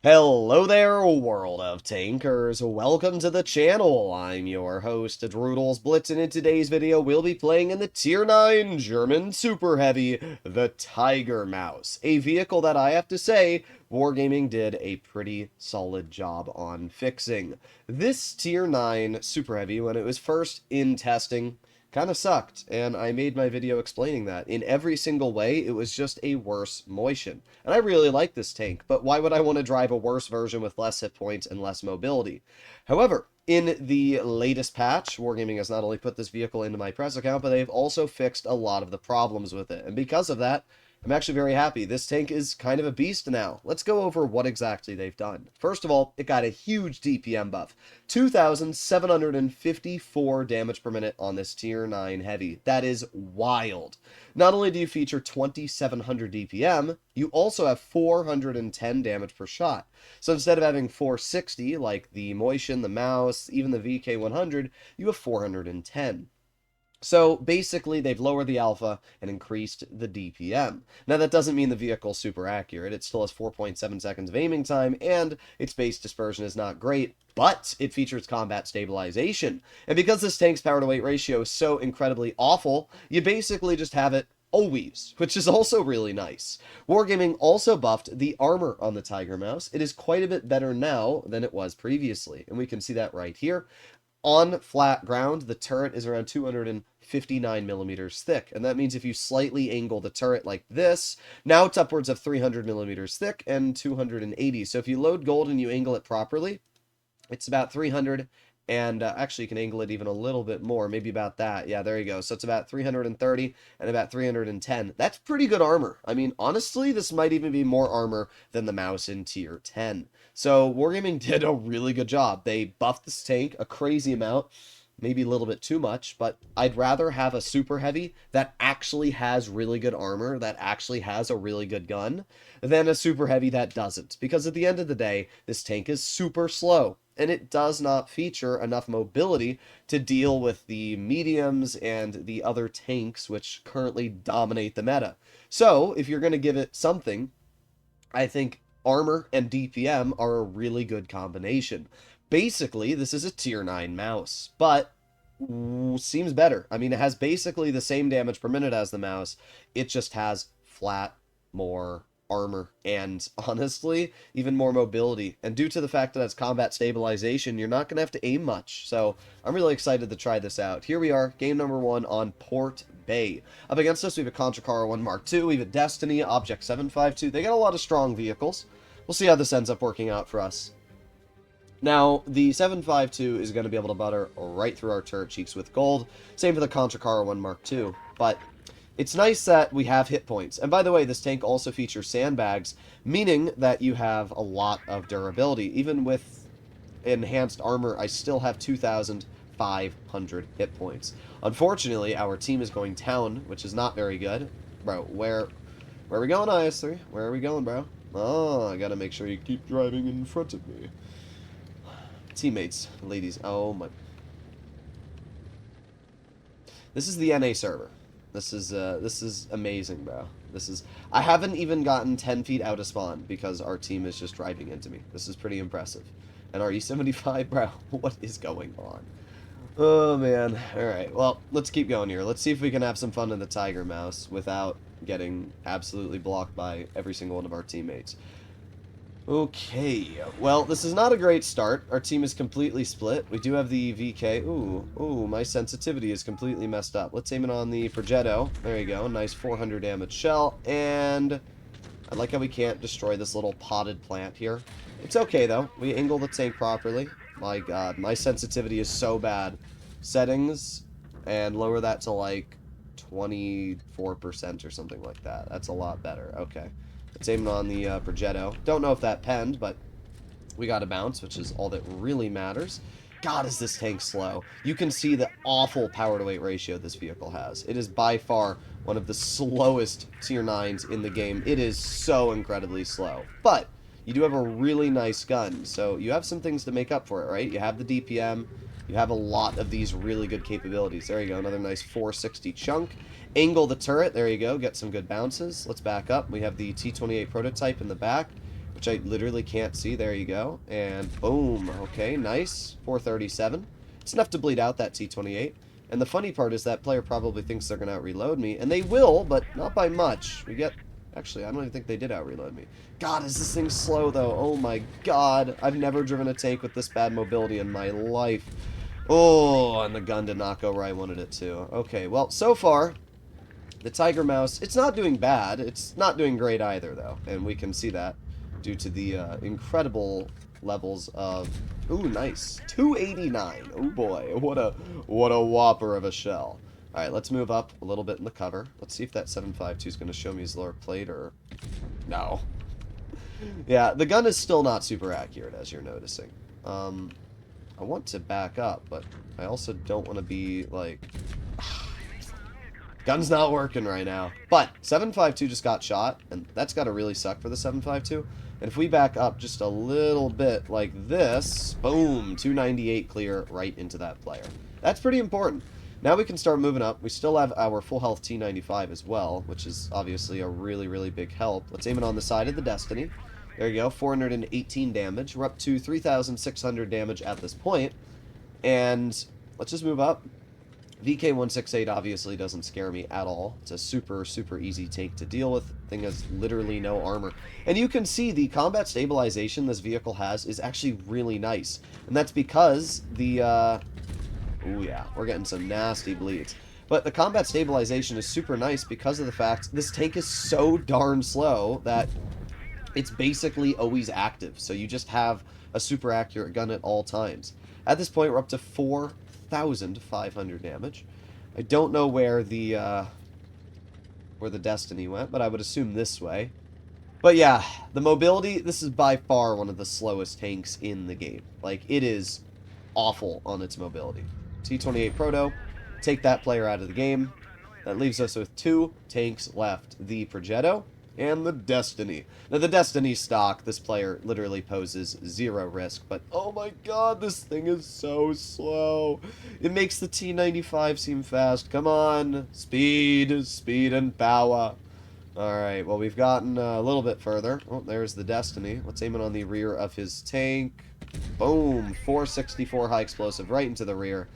Hello there, world of tankers. Welcome to the channel. I'm your host, Droodles Blitz, and in today's video, we'll be playing in the Tier 9 German Super Heavy, the Tiger Mouse, a vehicle that I have to say, Wargaming did a pretty solid job on fixing. This Tier 9 Super Heavy, when it was first in testing, kind of sucked, and I made my video explaining that. In every single way, it was just a worse motion. And I really like this tank, but why would I want to drive a worse version with less hit points and less mobility? However, in the latest patch, Wargaming has not only put this vehicle into my press account, but they've also fixed a lot of the problems with it. And because of that, I'm actually very happy. This tank is kind of a beast now. Let's go over what exactly they've done. First of all, it got a huge DPM buff. 2,754 damage per minute on this Tier 9 Heavy. That is wild. Not only do you feature 2,700 DPM, you also have 410 damage per shot. So instead of having 460, like the Motion, the Mouse, even the VK100, you have 410. So basically, they've lowered the alpha and increased the DPM. Now, that doesn't mean the vehicle's super accurate. It still has 4.7 seconds of aiming time, and its base dispersion is not great, but it features combat stabilization. And because this tank's power-to-weight ratio is so incredibly awful, you basically just have it always, which is also really nice. Wargaming also buffed the armor on the Tiger Mouse. It is quite a bit better now than it was previously, and we can see that right here. On flat ground, the turret is around 259 millimeters thick, and that means if you slightly angle the turret like this, now it's upwards of 300 millimeters thick and 280. So if you load gold and you angle it properly, it's about 300, and actually you can angle it even a little bit more, maybe about that. Yeah, there you go. So it's about 330 and about 310. That's pretty good armor. I mean, honestly, this might even be more armor than the mouse in tier 10. So Wargaming did a really good job. They buffed this tank a crazy amount, maybe a little bit too much, but I'd rather have a super heavy that actually has really good armor, that actually has a really good gun, than a super heavy that doesn't. Because at the end of the day, this tank is super slow, and it does not feature enough mobility to deal with the mediums and the other tanks which currently dominate the meta. So, if you're going to give it something, I think armor and DPM are a really good combination. Basically, this is a tier 9 mouse, but seems better. I mean, it has basically the same damage per minute as the mouse. It just has flat more armor and honestly even more mobility, and due to the fact that it's combat stabilization, you're not gonna have to aim much. So I'm really excited to try this out. Here we are, game number 1 on Port Bay. Up against us we have a Contra Car 1 Mark II, we have a Destiny, Object 752. They got a lot of strong vehicles. We'll see how this ends up working out for us. Now, the 752 is going to be able to butter right through our turret cheeks with gold. Same for the Contra Car 1 Mark II. But it's nice that we have hit points. And by the way, this tank also features sandbags, meaning that you have a lot of durability. Even with enhanced armor, I still have 2,500 hit points. Unfortunately, our team is going down, which is not very good. Bro, where are we going, IS3? Where are we going, bro? Oh, I gotta make sure you keep driving in front of me. Teammates, ladies. Oh my. This is the NA server. This is amazing, bro. I haven't even gotten 10 feet out of spawn because our team is just driving into me. This is pretty impressive. And our E75, bro, what is going on? Oh man. Alright, well, let's keep going here. Let's see if we can have some fun in the Tiger Mouse without getting absolutely blocked by every single one of our teammates. Okay, well, this is not a great start. Our team is completely split. We do have the VK. Ooh, my sensitivity is completely messed up. Let's aim it on the Progetto. There you go, nice 400 damage shell. And I like how we can't destroy this little potted plant here. It's okay, though. We angle the tank properly. My god, my sensitivity is so bad. Settings, and lower that to like 24% or something like that. That's a lot better. Okay. It's aiming on the Progetto. Don't know if that penned, but we got a bounce, which is all that really matters. God, is this tank slow. You can see the awful power-to-weight ratio this vehicle has. It is by far one of the slowest tier 9s in the game. It is so incredibly slow. But you do have a really nice gun, so you have some things to make up for it, right? You have the DPM. You have a lot of these really good capabilities. There you go, another nice 460 chunk. Angle the turret, there you go, get some good bounces. Let's back up. We have the T-28 prototype in the back. which I literally can't see. There you go. And boom. Okay, nice. 437. It's enough to bleed out that T-28. And the funny part is that player probably thinks they're going to out-reload me. And they will, but not by much. We get... Actually, I don't even think they did out-reload me. God, is this thing slow, though? Oh my god. I've never driven a tank with this bad mobility in my life. Oh, and the gun did not go where I wanted it to. Okay, well, so far, the Tiger Mouse, it's not doing bad. It's not doing great either, though. And we can see that due to the incredible levels of... Ooh, nice. 289. Oh, boy. What a whopper of a shell. All right, let's move up a little bit in the cover. Let's see if that 7.52 is going to show me his lower plate or... No. Yeah, the gun is still not super accurate, as you're noticing. I want to back up, but I also don't want to be, like... Gun's not working right now. But 7.52 just got shot, and that's got to really suck for the 7.52. And if we back up just a little bit like this, boom, 298 clear right into that player. That's pretty important. Now we can start moving up. We still have our full health T95 as well, which is obviously a really, really big help. Let's aim it on the side of the Destiny. There you go, 418 damage. We're up to 3,600 damage at this point. And let's just move up. VK-168 obviously doesn't scare me at all. It's a super, super easy tank to deal with. Thing has literally no armor. And you can see the combat stabilization this vehicle has is actually really nice. And that's because the... Ooh, yeah, we're getting some nasty bleeds. But the combat stabilization is super nice because of the fact this tank is so darn slow that it's basically always active. So you just have a super accurate gun at all times. At this point, we're up to 4,500 damage. I don't know where the Destiny went, but I would assume this way. But yeah, the mobility, this is by far one of the slowest tanks in the game. Like, it is awful on its mobility. T-28 Proto, take that player out of the game. That leaves us with two tanks left. The Progetto and the Destiny. Now, the Destiny stock, this player literally poses zero risk, but oh my god, this thing is so slow. It makes the T-95 seem fast. Come on, speed, speed and power. Alright, well, we've gotten a little bit further. Oh, there's the Destiny. Let's aim it on the rear of his tank. Boom, 464 high explosive right into the rear.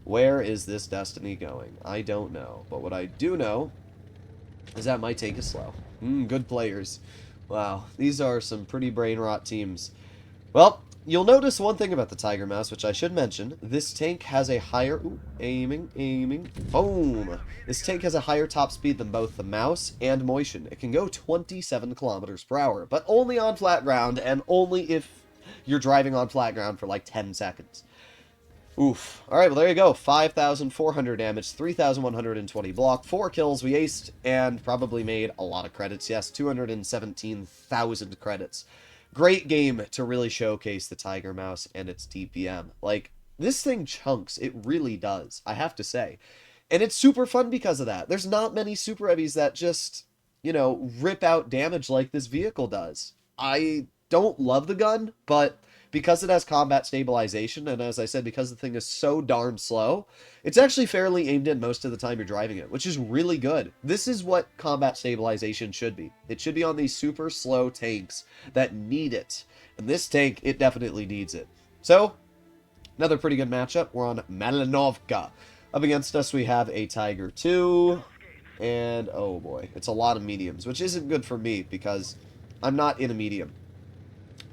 Where is this Destiny going? I don't know, but what I do know is that my tank is slow. Good players. Wow, these are some pretty brain rot teams. Well, you'll notice one thing about the Tiger Mouse, which I should mention. This tank has a higher... Ooh, aiming. Boom! This tank has a higher top speed than both the Mouse and Motion. It can go 27 kilometers per hour, but only on flat ground, and only if you're driving on flat ground for like 10 seconds. Oof. Alright, well there you go. 5,400 damage, 3,120 block, 4 kills we aced, and probably made a lot of credits. Yes, 217,000 credits. Great game to really showcase the Tiger Mouse and its DPM. Like, this thing chunks. It really does, I have to say. And it's super fun because of that. There's not many super heavies that just, you know, rip out damage like this vehicle does. I don't love the gun, but because it has combat stabilization, and as I said, because the thing is so darn slow, it's actually fairly aimed in most of the time you're driving it, which is really good. This is what combat stabilization should be. It should be on these super slow tanks that need it. And this tank, it definitely needs it. So, another pretty good matchup. We're on Malinovka. Up against us, we have a Tiger 2, and oh boy, it's a lot of mediums, which isn't good for me because I'm not in a medium.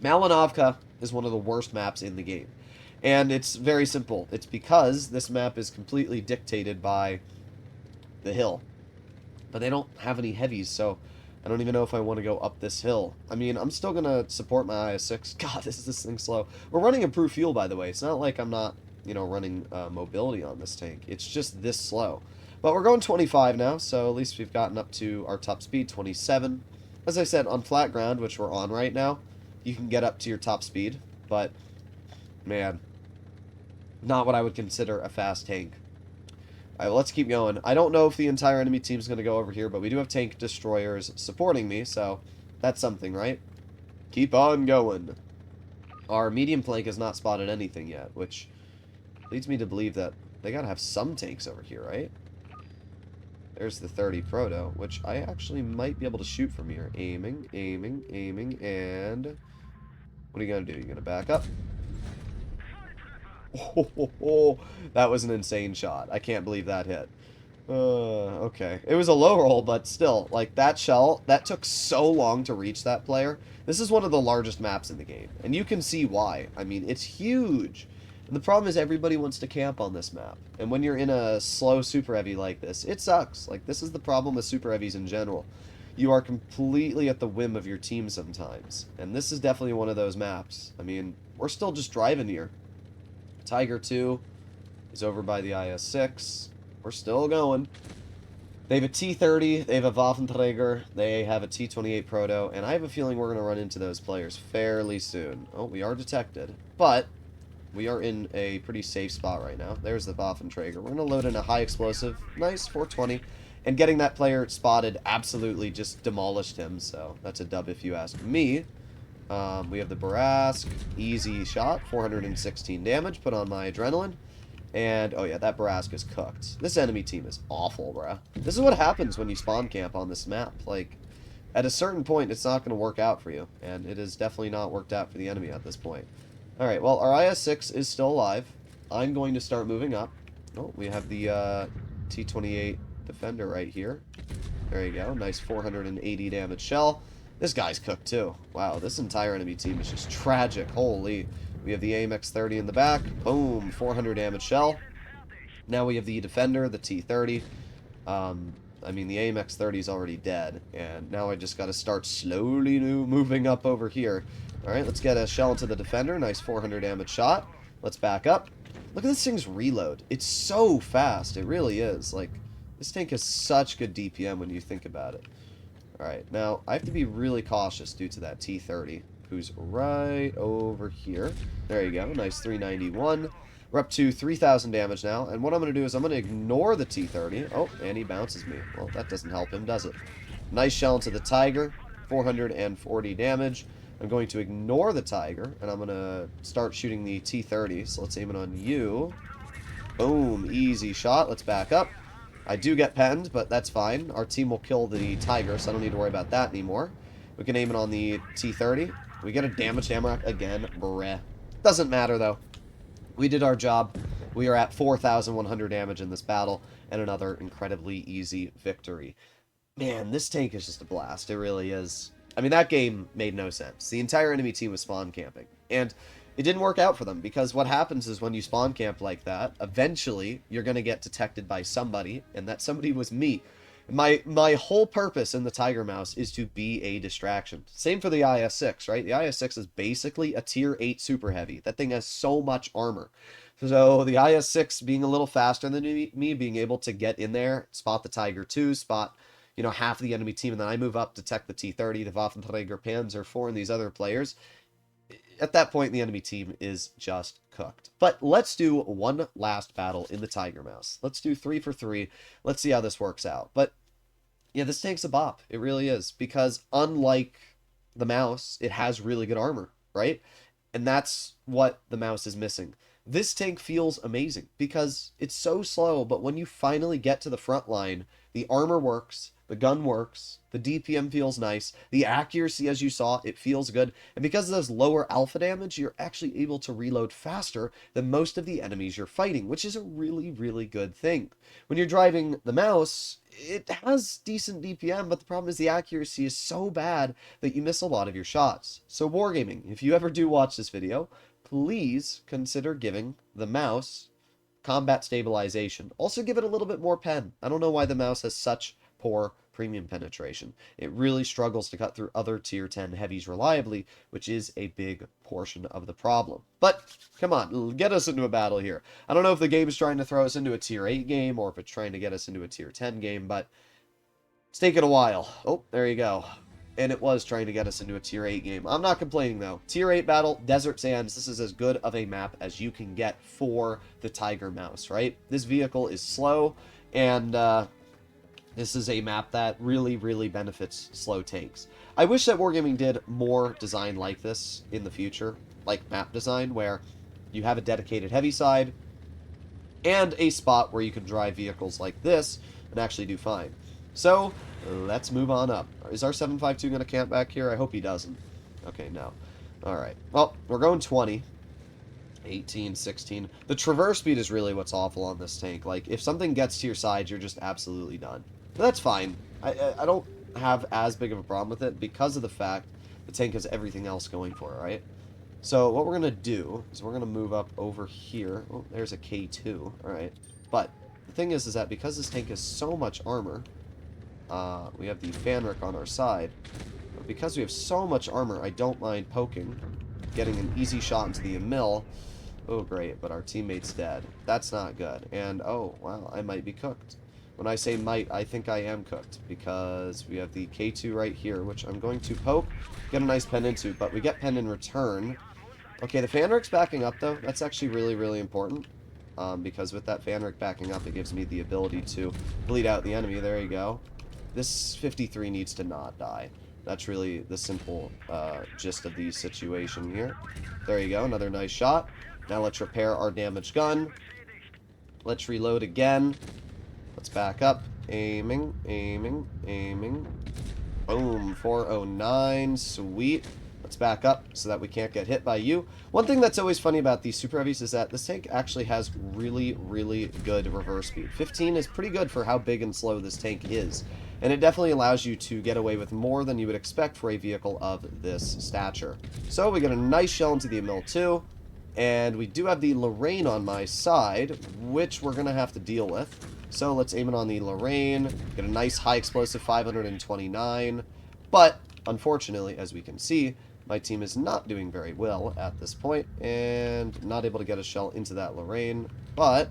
Malinovka is one of the worst maps in the game. And it's very simple. It's because this map is completely dictated by the hill. But they don't have any heavies, so I don't even know if I want to go up this hill. I mean, I'm still going to support my IS-6. God, is this thing slow. We're running improved fuel, by the way. It's not like I'm not, you know, running mobility on this tank. It's just this slow. But we're going 25 now, so at least we've gotten up to our top speed, 27. As I said, on flat ground, which we're on right now, you can get up to your top speed, but, man, not what I would consider a fast tank. Alright, well, let's keep going. I don't know if the entire enemy team is going to go over here, but we do have tank destroyers supporting me, so that's something, right? Keep on going. Our medium flank has not spotted anything yet, which leads me to believe that they got to have some tanks over here, right? There's the 30 Proto, which I actually might be able to shoot from here. Aiming, aiming, aiming, and... What are you going to do? You're going to back up? Oh, that was an insane shot. I can't believe that hit. Okay. It was a low roll, but still, like, that shell, that took so long to reach that player. This is one of the largest maps in the game, and you can see why. I mean, it's huge. And the problem is everybody wants to camp on this map. And when you're in a slow super heavy like this, it sucks. Like, this is the problem with super heavies in general. You are completely at the whim of your team sometimes. And this is definitely one of those maps. I mean, we're still just driving here. Tiger 2 is over by the IS-6. We're still going. They have a T-30, they have a Waffenträger, they have a T-28 Proto, and I have a feeling we're going to run into those players fairly soon. Oh, we are detected, but we are in a pretty safe spot right now. There's the Waffenträger. We're going to load in a high explosive, nice 420, and getting that player spotted absolutely just demolished him, so that's a dub if you ask me. We have the Barask, easy shot, 416 damage, put on my adrenaline. And, oh yeah, that Barask is cooked. This enemy team is awful, bruh. This is what happens when you spawn camp on this map. Like, at a certain point, it's not going to work out for you. And it has definitely not worked out for the enemy at this point. Alright, well, our IS-6 is still alive. I'm going to start moving up. Oh, we have the T-28 Defender right here. There you go. Nice 480 damage shell. This guy's cooked, too. Wow, this entire enemy team is just tragic. Holy... We have the AMX-30 in the back. Boom, 400 damage shell. Now we have the Defender, the T-30. I mean, the AMX-30 is already dead. And now I just got to start slowly moving up over here. Alright, let's get a shell into the Defender. Nice 400 damage shot. Let's back up. Look at this thing's reload. It's so fast. It really is. Like, this tank has such good DPM when you think about it. Alright, now, I have to be really cautious due to that T-30. Who's right over here. There you go. Nice 391. We're up to 3,000 damage now. And what I'm going to do is I'm going to ignore the T-30. Oh, and he bounces me. Well, that doesn't help him, does it? Nice shell into the Tiger. 440 damage. I'm going to ignore the Tiger. And I'm going to start shooting the T-30. So let's aim it on you. Boom. Easy shot. Let's back up. I do get penned, but that's fine. Our team will kill the Tiger, so I don't need to worry about that anymore. We can aim it on the T-30. We get a damaged Hamrock again. Breh. Doesn't matter, though. We did our job. We are at 4,100 damage in this battle, and another incredibly easy victory. Man, this tank is just a blast. It really is. I mean, that game made no sense. The entire enemy team was spawn camping, and it didn't work out for them, because what happens is when you spawn camp like that, eventually you're going to get detected by somebody, and that somebody was me. My whole purpose in the Tiger Mouse is to be a distraction. Same for the IS-6, right? The IS-6 is basically a tier 8 super heavy. That thing has so much armor. So the IS-6 being a little faster than me, being able to get in there, spot the Tiger 2, spot, you know, half of the enemy team, and then I move up, detect the T-30, the Waffenträger, Panzer IV, and these other players. At that point, the enemy team is just cooked. But let's do one last battle in the Tiger Mouse. Let's do 3 for 3. Let's see how this works out. But yeah, this tank's a bop. It really is. Because unlike the Mouse, it has really good armor, right? And that's what the Mouse is missing. This tank feels amazing because it's so slow, but when you finally get to the front line, the armor works, the gun works, the DPM feels nice, the accuracy, as you saw, it feels good, and because of those lower alpha damage, you're actually able to reload faster than most of the enemies you're fighting, which is a really, really good thing. When you're driving the Mouse, it has decent DPM, but the problem is the accuracy is so bad that you miss a lot of your shots. So Wargaming, if you ever do watch this video, please consider giving the Mouse combat stabilization. Also give it a little bit more pen. I don't know why the Mouse has such poor premium penetration. It really struggles to cut through other tier 10 heavies reliably, which is a big portion of the problem. But come on, get us into a battle here. I don't know if the game is trying to throw us into a tier 8 game or if it's trying to get us into a tier 10 game, but it's taken a while. Oh, there you go. And it was trying to get us into a tier 8 game. I'm not complaining, though. Tier 8 battle, Desert Sands, this is as good of a map as you can get for the Tiger Mouse, right? This vehicle is slow, and this is a map that really, really benefits slow tanks. I wish that Wargaming did more design like this in the future, like map design, where you have a dedicated heavy side and a spot where you can drive vehicles like this and actually do fine. So, let's move on up. Is our 752 going to camp back here? I hope he doesn't. Okay, no. Alright. Well, we're going 20. 18, 16. The traverse speed is really what's awful on this tank. Like, if something gets to your side, you're just absolutely done. But that's fine. I don't have as big of a problem with it because of the fact the tank has everything else going for it, right? So what we're going to do is we're going to move up over here. Oh, there's a K2. Alright. But the thing is that because this tank has so much armor, we have the Fanric on our side. But because we have so much armor, I don't mind poking, getting an easy shot into the mill. Oh, great, but our teammate's dead. That's not good. And, oh, wow, I might be cooked. When I say might, I think I am cooked, because we have the K2 right here, which I'm going to poke, get a nice pen into, but we get pen in return. Okay, the Fanric's backing up, though. That's actually really, really important, because with that Fanric backing up, it gives me the ability to bleed out the enemy. There you go. This 53 needs to not die. That's really the simple gist of the situation here. There you go, another nice shot. Now let's repair our damaged gun. Let's reload again. Let's back up. Aiming, aiming, aiming. Boom, 409, sweet. Let's back up so that we can't get hit by you. One thing that's always funny about these Super Heavies is that this tank actually has really, really good reverse speed. 15 is pretty good for how big and slow this tank is. And it definitely allows you to get away with more than you would expect for a vehicle of this stature. So we get a nice shell into the mill too. And we do have the Lorraine on my side, which we're going to have to deal with. So let's aim it on the Lorraine. Get a nice high explosive 529. But, unfortunately, as we can see, my team is not doing very well at this point, and not able to get a shell into that Lorraine. But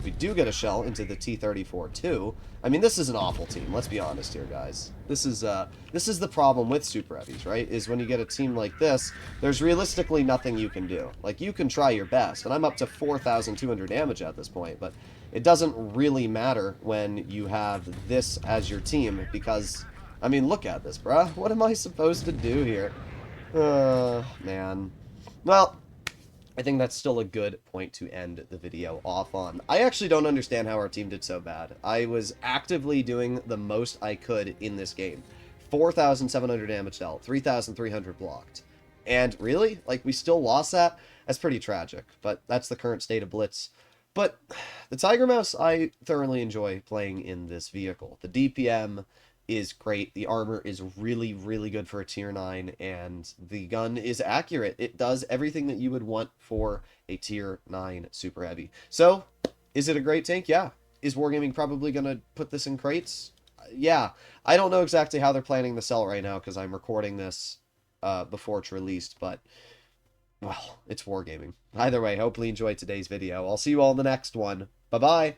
we do get a shell into the T-34 too. I mean, this is an awful team. Let's be honest here, guys. This is the problem with Super Heavies, right? Is when you get a team like this, there's realistically nothing you can do. Like, you can try your best, and I'm up to 4,200 damage at this point, but it doesn't really matter when you have this as your team, because, I mean, look at this, bruh. What am I supposed to do here? Man. Well, I think that's still a good point to end the video off on. I actually don't understand how our team did so bad. I was actively doing the most I could in this game. 4,700 damage dealt, 3,300 blocked. And really? Like, we still lost that? That's pretty tragic, but that's the current state of Blitz. But the Tiger Mouse, I thoroughly enjoy playing in this vehicle. The DPM is great. The armor is really, really good for a tier 9, and the gun is accurate. It does everything that you would want for a tier 9 Super Heavy. So, is it a great tank? Yeah. Is Wargaming probably going to put this in crates? Yeah. I don't know exactly how they're planning to sell it right now, because I'm recording this before it's released, but, well, it's Wargaming. Either way, hopefully you enjoyed today's video. I'll see you all in the next one. Bye-bye!